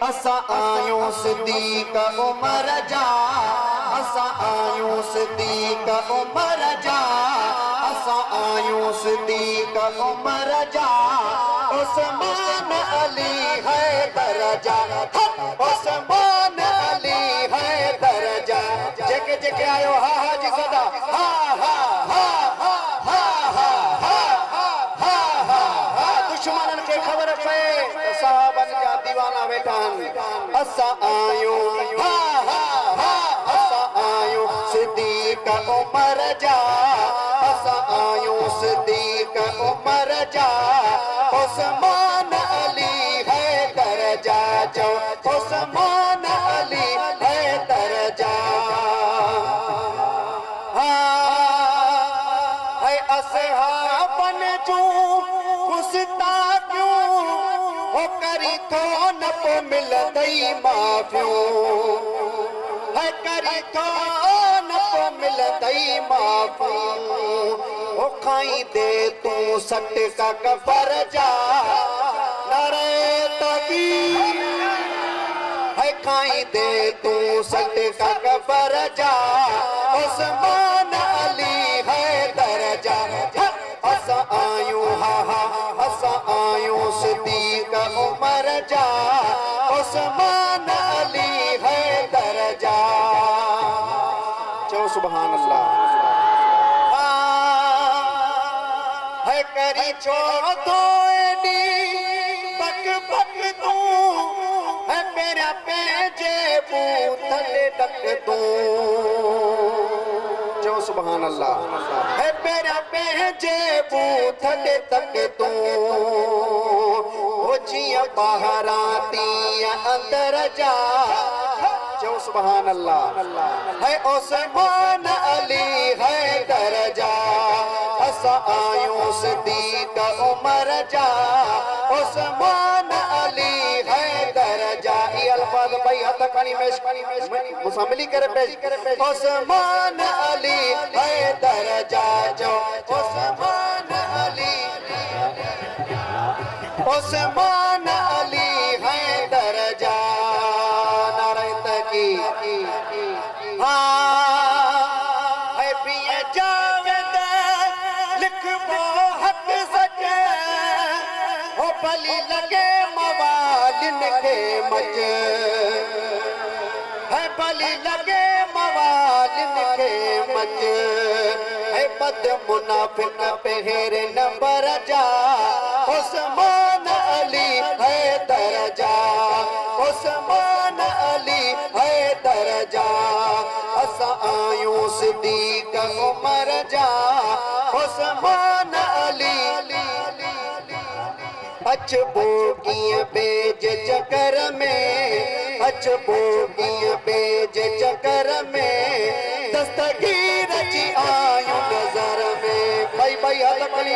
असा आयूं सिद्दीक़ उमर जा, असा आयूं सिद्दीक़ उमर जा, असा आयूं सिद्दीक़ उमर जा। उस्मान अली है दरजा, उस्मान अली है दरजा। जेके जेके आयो हा हा जी सदा, हा हा हा हा हा हा हा हा हा हा। दुश्मनन के खबर पे साहबन जा दीवाना वेठान। असा आयूं हा हा हा, असा आयूं सिद्दीक़ उमर जा, असा आयूं सिद्दीक़ उमर जा। उस्मान अली है दरजा जो, उस्मान अली है दरजा। है असहाबन जूं गुस्ताखियूं, हो करी थो न पो मिलंदई माफ़ियूं, है करी थो न पो मिलंदई माफ़ियूं। हो खाई दे तूं सट का कबर जा, नारे तक़ीर है खाई दे तूं सट का कबर जा। उस्मान अली है दरजा, असा आयूं हा हा, असा आयूं सिद्दीक़ उमर जा। उस्मान अली है दरजा। चो सुभान अल्लाह। है करी चो तो बक बक तूं, है मेरा पेजे बूथले तक तूं। चो सुभान अल्लाह। है मेरा पेजे बूथले तक तूं, हो जियां ॿाहिरां तीअं अंदर जा। चो सुभान अल्लाह। है उस्मान अली है दरजा, असा आयूं सिद्दीक़ उमर जा। उस्मान अली है दरजा। ये अल्फाज भाई हथ खणी मूंसां मिली करे पेश। उस्मान अली है दरजा जो, उस्मान अली, उस्मान अली है दरजा। नारे तक़ीर। हाँ है पिए जावेद लिखबो हक सके, हो भली लगे मवालिन के मज, है भली लगे मवालिन के मज। है बद मुनाफिक पहरे नंबर जा। उस्मान अली है दरजा, उस्मान अली है दरजा। असा आयूं सिद्दीक़ उमर जा। उस्मान अली अचबो कीअं बेज चकर में, अचबो कीअं बेज चकर में। दस्तगीर जी आयूं नज़र में। भाई भाई हथ खणी